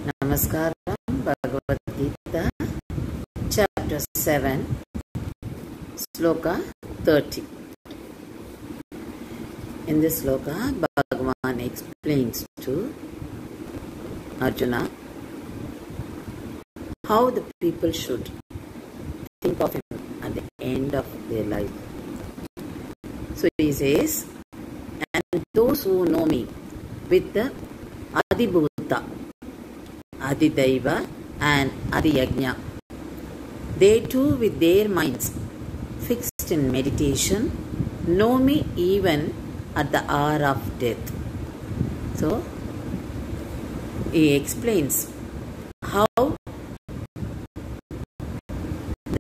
Namaskaram. Bhagavad Gita, Chapter 7, Sloka 30. In this sloka, Bhagavan explains to Arjuna how the people should think of him at the end of their life. So he says, and those who know me with the Adibhuta, Adidaiva and Adiyajna, they too with their minds fixed in meditation know me even at the hour of death. So he explains how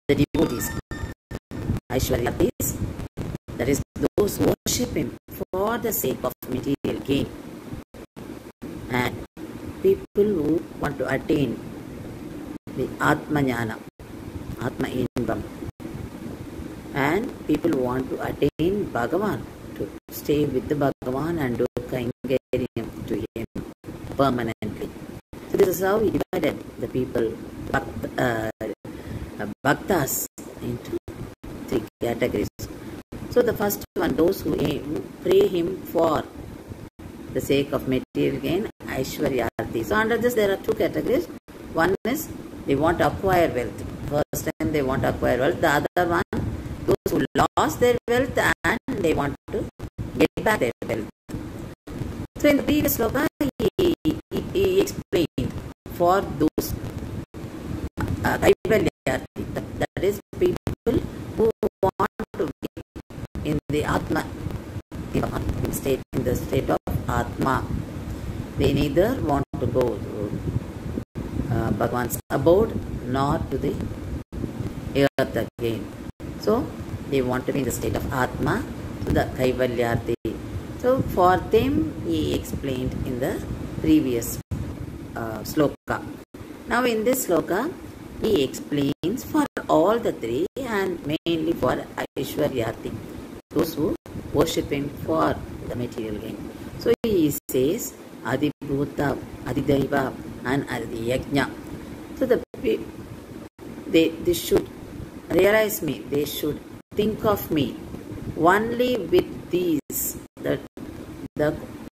the devotees, Aishwaryatis, that is those who worship him for the sake of material gain, and people who want to attain the Atmajnana, Atma Inbam, and people who want to attain Bhagavan, to stay with the Bhagavan and do Kainkaryam to him permanently. So this is how he divided the people, Bhaktas, into three categories. So the first one, those who pray him for the sake of material gain, Aishwaryarthi. So under this there are two categories. One is they want to acquire wealth. First time they want to acquire wealth. The other one, those who lost their wealth and they want to get back their wealth. So in the previous sloka, he explained for those Kaivalyarthi, that is people who want to be in the Atma, in the state of Atma. They neither want to go to Bhagavan's abode nor to the earth again. So they want to be in the state of Atma, so the Kaivalyarthi. So for them he explained in the previous sloka. Now in this sloka he explains for all the three and mainly for Aishwaryarthi, those who worship him for the material gain. So he says Adibhuta, Adidaiva and Adiyajna. So they should realize me, they should think of me only with these.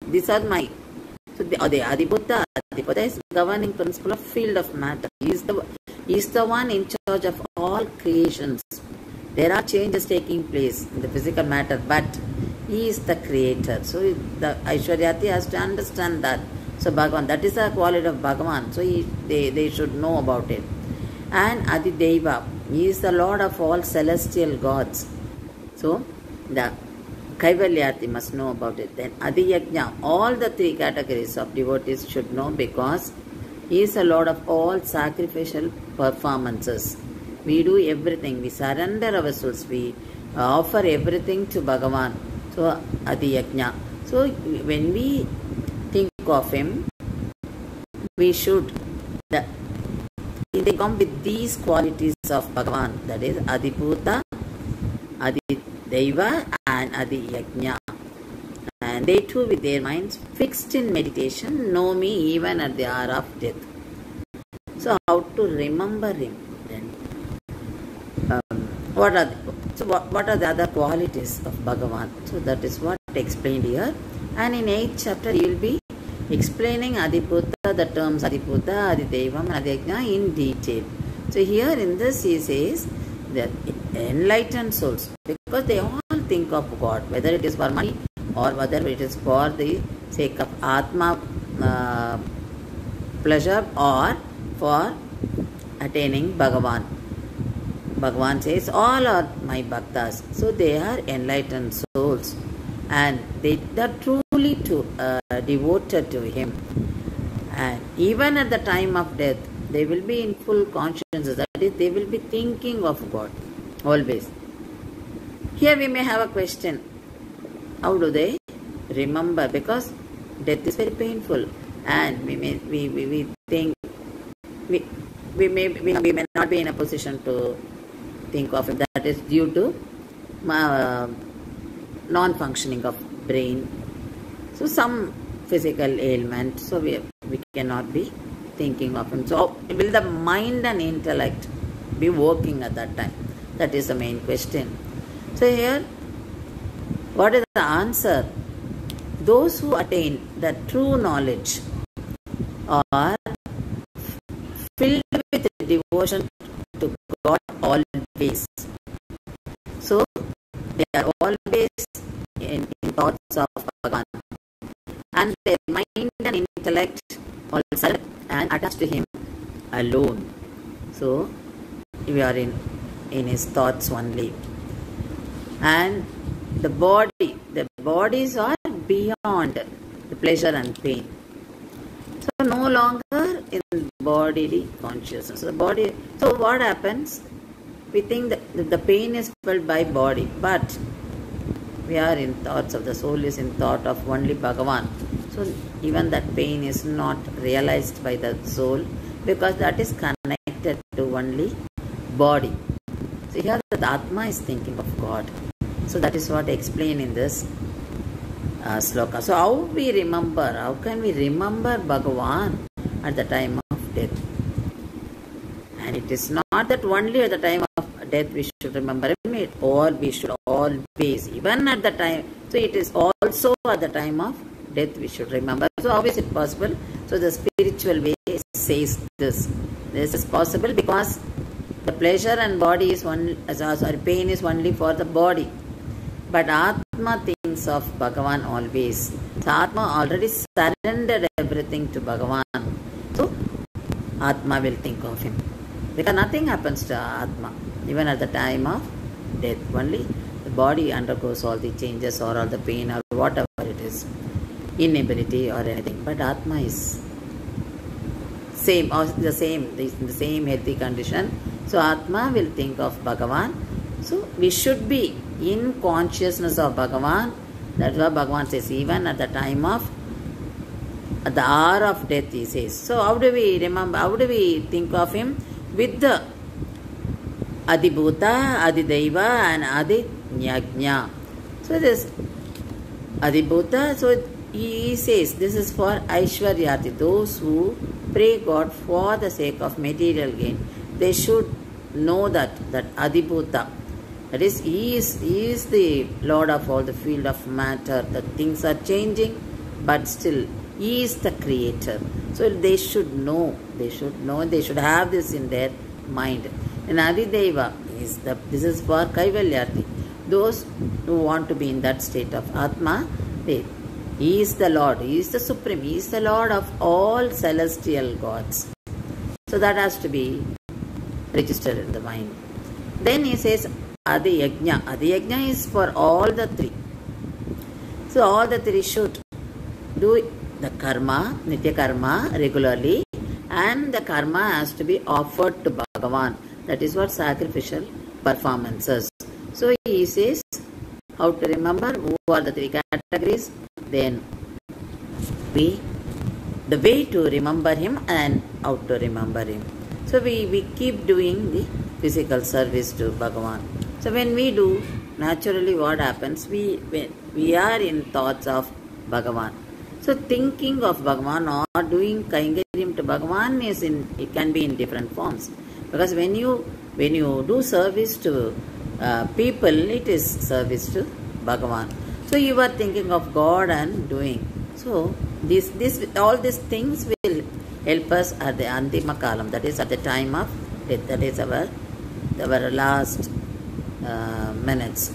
These are my. So the Adibhuta is governing principle of field of matter. He is the one in charge of all creations. There are changes taking place in the physical matter, but he is the creator. So the Aishwaryarthi has to understand that. So Bhagavan, that is the quality of Bhagavan. So they should know about it. And Adidaiva, he is the Lord of all celestial gods. So the Kaivalyarthi must know about it. Then Adiyajna, all the three categories of devotees should know, because he is the Lord of all sacrificial performances. We do everything. We surrender our souls. We offer everything to Bhagavan. So Adiyajna. So when we think of him, we should. They come with these qualities of Bhagavan. That is Adibhuta, Adidaiva and Adiyajna. And they too with their minds fixed in meditation know me even at the hour of death. So how to remember him then? What are the other qualities of Bhagavan? So that is what explained here. And in 8th chapter he will be explaining Adibhuta, the terms Adibhuta, Adidaivam and Adiyajna in detail. So here in this he says that enlightened souls, because they all think of God, whether it is for money or whether it is for the sake of Atma pleasure or for attaining Bhagavan. Bhagavan says, all are my bhaktas. So they are enlightened souls and they are truly devoted to him. And even at the time of death, they will be in full consciousness. That is, they will be thinking of God always. Here we may have a question. How do they remember? Because death is very painful, and we may not be in a position to think of it. That is due to non-functioning of brain. So some physical ailment. So we cannot be thinking of him. So will the mind and intellect be working at that time? That is the main question. So here, what is the answer? Those who attain the true knowledge are filled with devotion to God always. So they are always in thoughts of Bhagavan, and their mind and intellect also and attached to him alone. So we are in his thoughts only. And the bodies are beyond the pleasure and pain. So no longer in bodily consciousness. So what happens? We think that the pain is felt by body, but we are in thoughts of the soul is in thought of only Bhagavan. So even that pain is not realized by the soul, because that is connected to only body. So here the Atma is thinking of God. So that is what I explain in this sloka. So how can we remember Bhagavan at the time of death? And it is not that only at the time of death we should remember him, or we should always, even at the time. So it is also at the time of death we should remember. So how is it possible? So the spiritual way says this. This is possible because the pleasure and body is pain is only for the body. But Atma thinks of Bhagavan always. So Atma already surrendered everything to Bhagavan. So Atma will think of him. Because nothing happens to Atma, even at the time of death. Only the body undergoes all the changes or all the pain or whatever it is, inability or anything. But Atma is in the same healthy condition. So Atma will think of Bhagavan. So we should be in consciousness of Bhagavan. That's what Bhagavan says, even at the time of, at the hour of death, he says. So how do we remember, how do we think of him? With the Adibhuta, Adidaiva and Adinyagnya. So this Adibhuta, so he says this is for Aishwaryarthi, those who pray God for the sake of material gain. They should know that Adibhuta, that is, he is the Lord of all the field of matter. The things are changing, but still he is the creator. So they should know, they should have this in their mind. And Adideva this is for Kaivalyarthi. Those who want to be in that state of Atma, he is the Lord, he is the Supreme, he is the Lord of all celestial gods. So that has to be registered in the mind. Then he says Adiyajna. Adiyajna is for all the three. So all the three should do the karma, Nitya karma regularly, and the karma has to be offered to Bhagavan. That is what sacrificial performances. So he says how to remember who are the three categories. Then the way to remember him and how to remember him. So we keep doing the physical service to Bhagavan. So when we do, naturally what happens, we are in thoughts of Bhagavan. So thinking of Bhagavan or doing Kaingaryam to Bhagavan it can be in different forms. Because when you do service to people, it is service to Bhagavan. So you are thinking of God and doing. So all these things will help us at the Antima Kalam, that is at the time of death, that is our last minutes.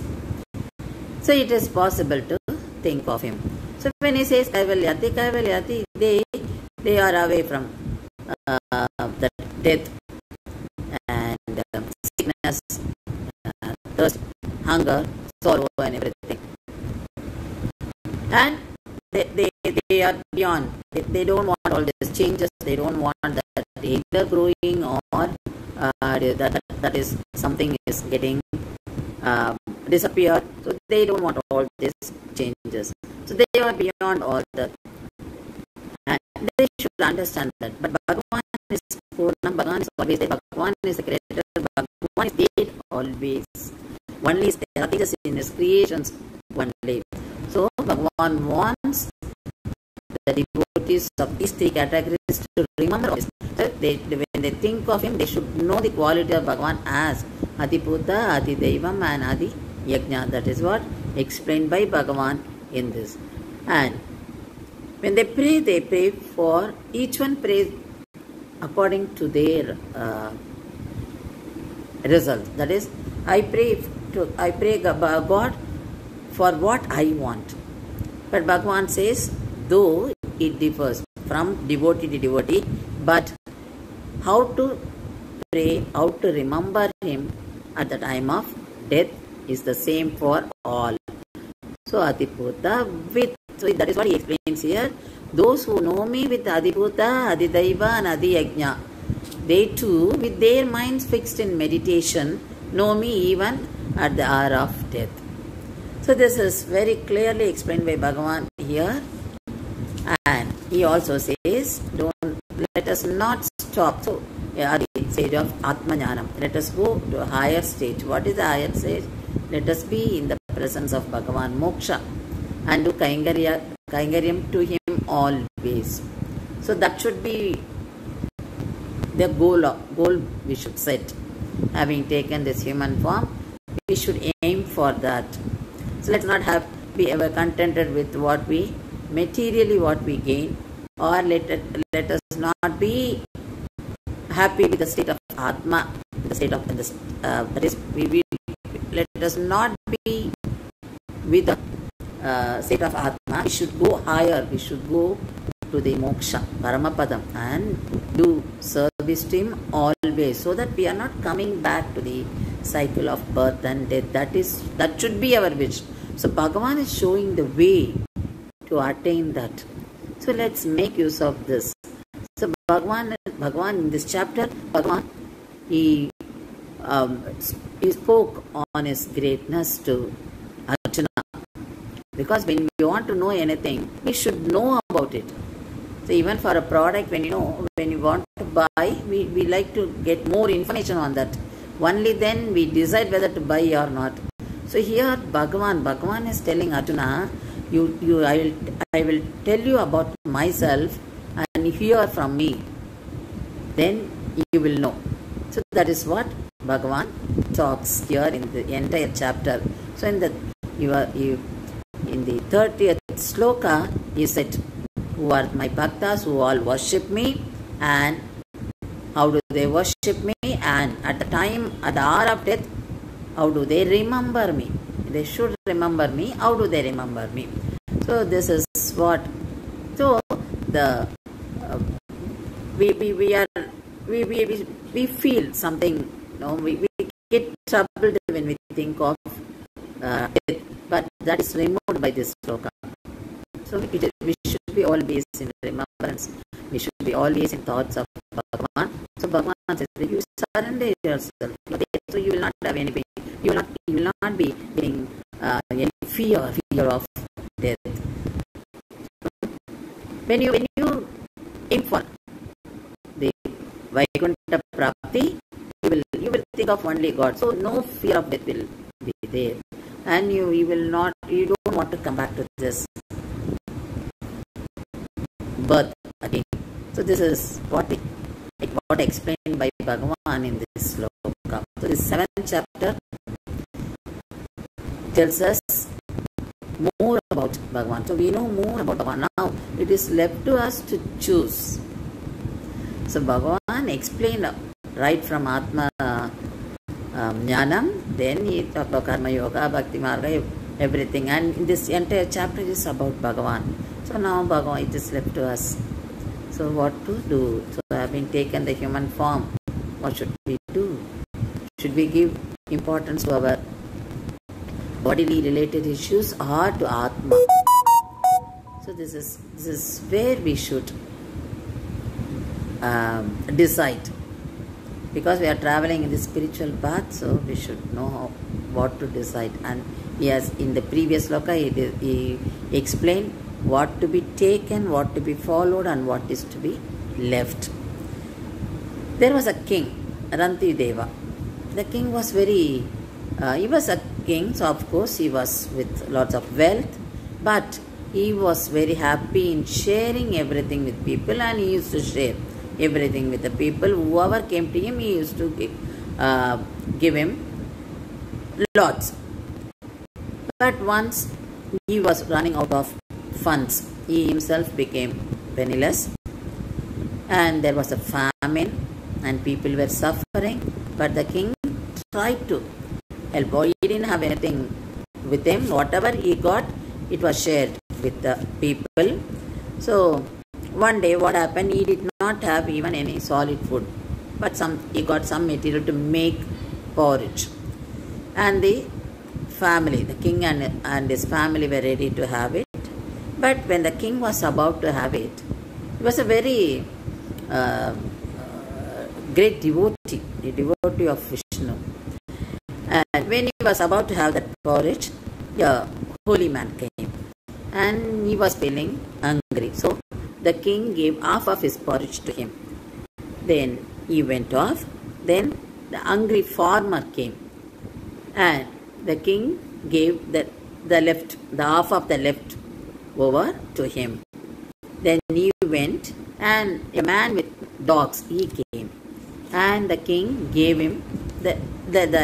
So it is possible to think of him. So when he says Kaivalyarthi, they are away from the death and sickness, thirst, hunger, sorrow and everything. And they are beyond. They don't want all these changes. They don't want that either growing or that is something is getting disappear. So they don't want all these changes. So they are beyond all that. And they should understand that. But Bhagavan is Purnam, Bhagavan is always there. Bhagavan is the creator. Bhagavan is there always. Only is there. Nothing is in his creations only. So Bhagavan wants the devotee devotees of these three categories to remember this. So when they think of him, they should know the quality of Bhagavan as Adibhuta, Adidaivam and Adi Yajna. That is what explained by Bhagavan in this. And when they pray for, each one prays according to their result. That is, I pray God for what I want. But Bhagavan says, though it differs from devotee to devotee, but how to pray, how to remember him at the time of death is the same for all. So Adibhuta with, so that is what he explains here. Those who know me with Adibhuta, Adidaiva and Adiyajna, they too, with their minds fixed in meditation, know me even at the hour of death. So this is very clearly explained by Bhagavan here. And he also says, let us not stop. So, at the stage of Atmanyanam, let us go to a higher stage. What is the higher stage? Let us be in the presence of Bhagavan, Moksha, and do Kaingaryam to him always. So that should be the goal we should set. Having taken this human form, we should aim for that. So let's not be ever contented with what we materially what we gain, or let us not be happy with the state of Atma, the state of that is, let us not be with the state of Atma. We should go higher. We should go to the Moksha, Paramapadam, and do service to him always, so that we are not coming back to the cycle of birth and death. That should be our wish. So Bhagavan is showing the way to attain that. So let's make use of this. So Bhagavan in this chapter, Bhagavan, he spoke on his greatness to Arjuna. Because when we want to know anything, we should know about it. So even for a product, when you want to buy, we like to get more information on that. Only then we decide whether to buy or not. So here Bhagavan is telling Arjuna, I will tell you about myself, and if you hear from me, then you will know. So that is what Bhagavan talks here in the entire chapter. So in the 30th sloka, he said, who are my bhaktas who all worship me, and how do they worship me, and at the hour of death, how do they remember me? They should remember me. How do they remember me? So this is what. So the we feel something. We get troubled when we think of death, but that is removed by this sloka. So we should be always in remembrance. We should be always in thoughts of Bhagavan. So Bhagavan says, if you surrender yourself, so you will not have any pain. You will not be getting any fear of death. When you aim for the Vaikuntha Prapti, you will think of only God. So no fear of death will be there, and you don't want to come back to this birth again. So this is what explained by Bhagavan in this sloka. So this 7th chapter tells us more about Bhagavan. So we know more about Bhagavan. Now it is left to us to choose. So Bhagavan explained right from Atma Jnanam, then he talked about Karma Yoga, Bhakti Marga, everything. And this entire chapter is about Bhagavan. So now Bhagavan, it is left to us. So what to do? So having taken the human form, what should we do? Should we give importance to our bodily related issues or to Atma? So this is where we should decide, because we are traveling in the spiritual path, so we should know what to decide. And yes, in the previous sloka he explained what to be taken, what to be followed, and what is to be left. There was a king, Ranti Deva. The king was he was a king, so of course he was with lots of wealth, but he was very happy in sharing everything with people, and he used to share everything with the people. Whoever came to him, he used to give him lots. But once he was running out of funds, he himself became penniless, and there was a famine and people were suffering, but the king tried to help. He didn't have anything with him. Whatever he got, it was shared with the people. So one day what happened, he did not have even any solid food, but he got some material to make porridge, and the family, the king and his family were ready to have it. But when the king was about to have it, he was a very great devotee, a devotee of Vishnu. And when he was about to have that porridge, a holy man came, and he was feeling hungry. So the king gave half of his porridge to him. Then he went off. Then the hungry farmer came, and the king gave the half of the left over to him. Then he went, and a man with dogs, he came, and the king gave him the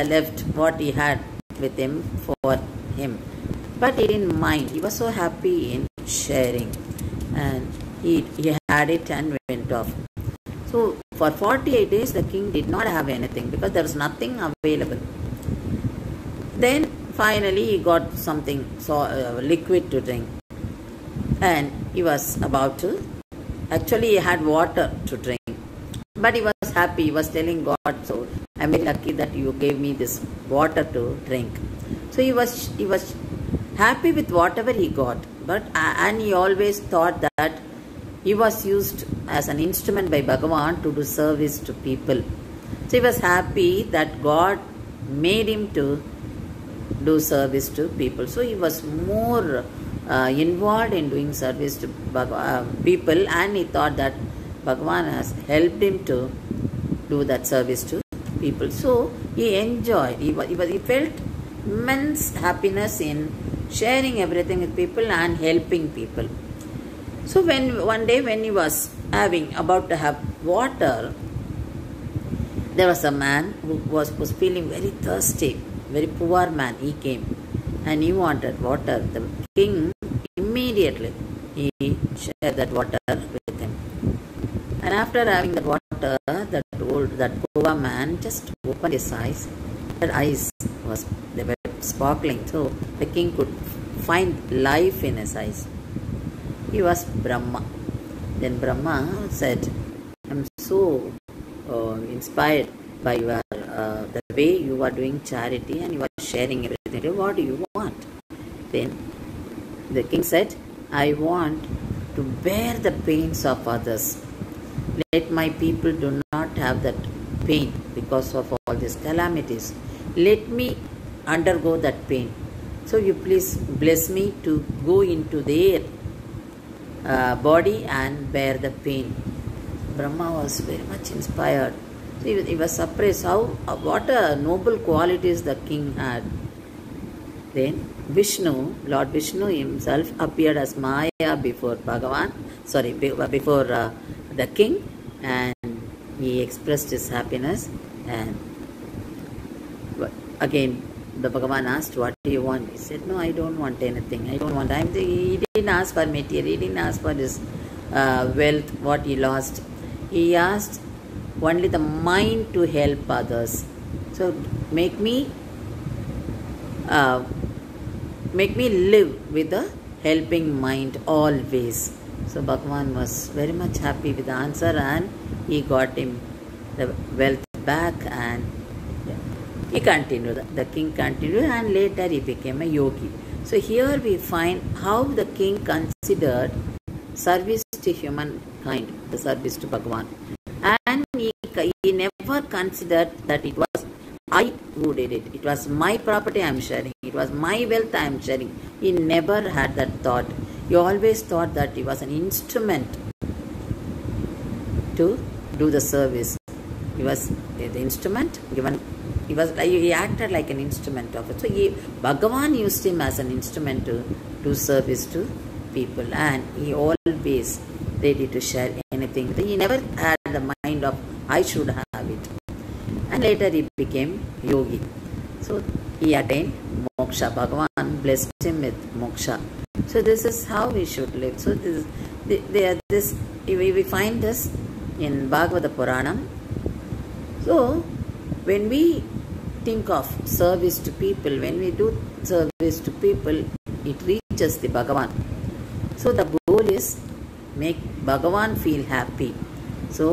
left what he had with him for him. But he didn't mind. He was so happy in sharing, and he had it and went off. So for 48 days the king did not have anything because there was nothing available. Then finally he got something liquid to drink, and he was about to, actually he had water to drink, but he was happy. He was telling God, so I'm very lucky that you gave me this water to drink. So he was happy with whatever he got, and he always thought that he was used as an instrument by Bhagavan to do service to people. So he was happy that God made him to do service to people. So he was more involved in doing service to people, and he thought that Bhagavan has helped him to do that service to people. So he enjoyed, he felt immense happiness in sharing everything with people and helping people. So one day when he was about to have water, there was a man who was feeling very thirsty, very poor man. He came and he wanted water. The king immediately he shared that water with him. And after having that water, that poor man just opened his eyes. That eyes they were sparkling, so the king could find life in his eyes. He was Brahma. Then Brahma said, I'm so inspired by your the way you are doing charity and you are sharing everything. What do you want? Then the king said, I want to bear the pains of others. Let my people do not have that pain because of all these calamities. Let me undergo that pain. So you please bless me to go into their body and bear the pain. Brahma was very much inspired. So he was surprised what a noble qualities the king had. Then Lord Vishnu himself appeared as Maya before before the king, and he expressed his happiness. And again the Bhagavan asked, what do you want? He said, no, I don't want anything. I don't want. He didn't ask for material. He didn't ask for his wealth, what he lost. He asked only the mind to help others. So make me live with a helping mind always. So Bhagavan was very much happy with the answer, and he got him the wealth back, and he continued. The king continued, and later he became a yogi. So here we find how the king considered service to humankind, the service to Bhagavan. And he never considered that it was I who did it. It was my property I am sharing. It was my wealth I am sharing. He never had that thought. He always thought that he was an instrument to do the service. He was the instrument given. He acted like an instrument of it. So Bhagavan used him as an instrument to do service to people, and he always ready to share anything. He never had the mind of I should have it. And later he became yogi. So he attained moksha. Bhagavan blessed him with moksha. So this is how we should live. So we find this in Bhagavata Puranam. So when we think of service to people, when we do service to people, it reaches the Bhagavan. So the goal is make Bhagavan feel happy. So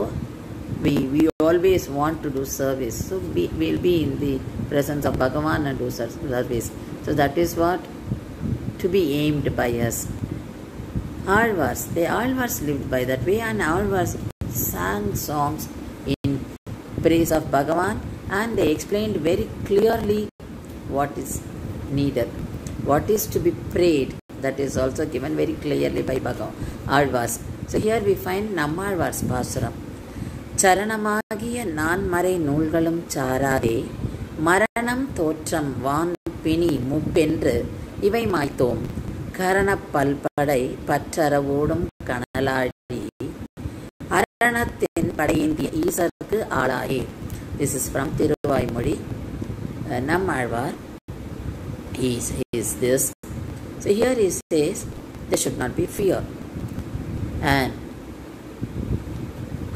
we always want to do service. So we will be in the presence of Bhagavan and do service. So that is what to be aimed by us. Alvars, the Alvars lived by that way, and Alvars sang songs in praise of Bhagavan, and they explained very clearly what is needed, what is to be prayed. That is also given very clearly by Bhagavan, Alvars. So here we find Nammalvar's Pasuram. சரணமாகிய நான்மறை நூல்களும் சாராதே மரணம் தோற்றம் வான் பிணி முப்பென்று இவை மாய்த்தோம் கரணப் பல்படை பற்றறவோடும் கனலாடி அரணத்தின் படையேந்திய ஈசருக்கு ஆளாயே. This is from Tiruvaimozhi. Nammalvar is this. So here he says there should not be fear, and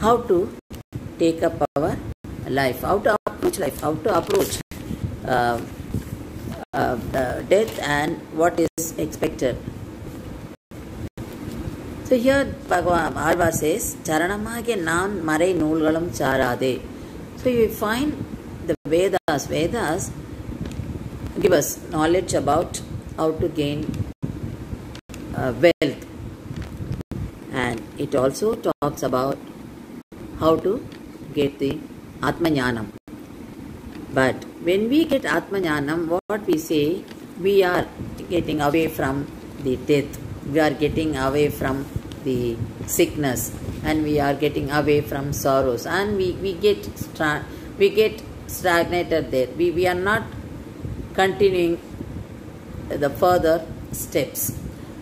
how to take up our life, how to approach life, how to approach death and what is expected. So here Bhagavan Alvar says, Charanamage nan marai noolgalum charade. So you find the Vedas. Vedas give us knowledge about how to gain wealth, and it also talks about how to get the Atmanyanam. But when we get Atmanyanam, what we say, we are getting away from the death, we are getting away from the sickness, and we are getting away from sorrows, and we get stagnated there. We are not continuing the further steps.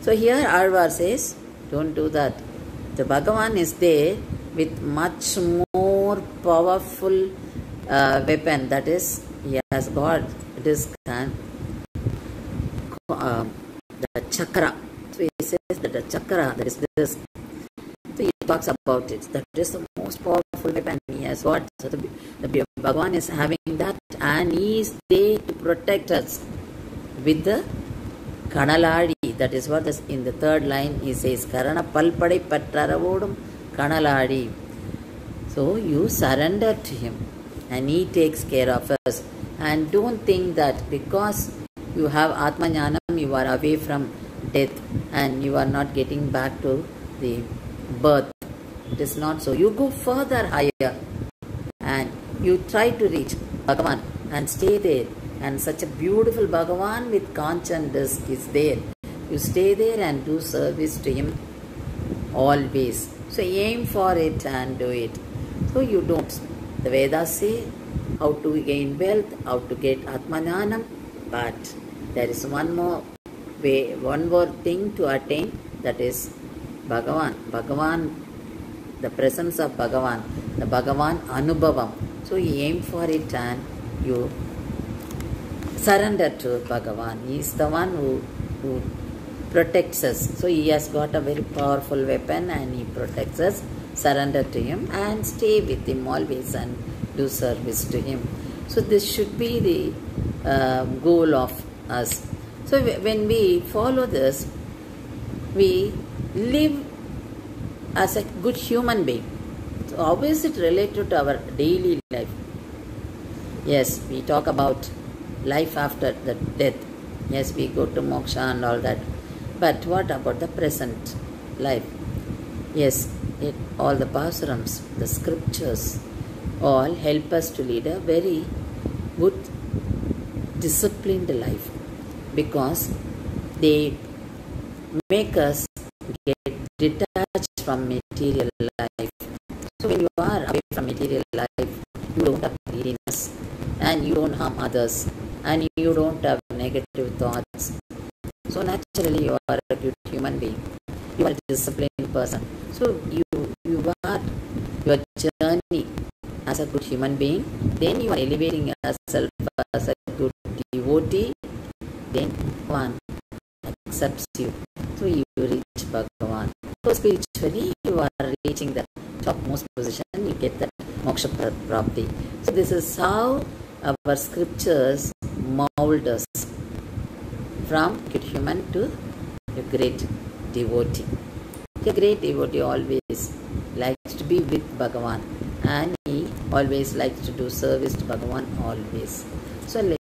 So here Alvar says, don't do that. The Bhagavan is there with much more powerful weapon, that is, he has got this the chakra. So he says that the chakra, that is this. So he talks about it. That is the most powerful weapon he has got. So the Bhagavan is having that, and he is there to protect us with the Kanaladi. That is what is in the third line he says, Karana palpadai pattaravodum Kanaladi. So you surrender to him, and he takes care of us. And don't think that because you have Atmanyanam, you are away from death and you are not getting back to the birth. It is not so. You go further higher and you try to reach Bhagavan and stay there. And such a beautiful Bhagavan with Kanchan disk is there. You stay there and do service to him always. So aim for it and do it. So you don't. The Vedas say how to gain wealth, how to get Atmanyanam, but there is one more way, one more thing to attain, that is Bhagavan. Bhagavan, the presence of Bhagavan, the Bhagavan Anubhavam. So you aim for it and you surrender to Bhagavan. He is the one who protects us. So he has got a very powerful weapon and he protects us. Surrender to him and stay with him always and do service to him. So this should be the goal of us. So when we follow this, we live as a good human being. So how is it related to our daily life? Yes, we talk about life after the death. Yes, we go to moksha and all that. But what about the present life? Yes, all the pasurams, the scriptures, all help us to lead a very good, disciplined life, because they make us get detached from material life. So when you are away from material life, you don't have greediness and you don't harm others and you don't have negative thoughts. So naturally you are a good human being. You are a disciplined person. So you are your journey as a good human being. Then you are elevating yourself as a good devotee. Then one accepts you. So you reach Bhagavan. So spiritually you are reaching the topmost position. You get that moksha prapti. So this is how our scriptures mold us from good human to a great devotee. A great devotee always likes to be with Bhagavan, and he always likes to do service to Bhagavan always. So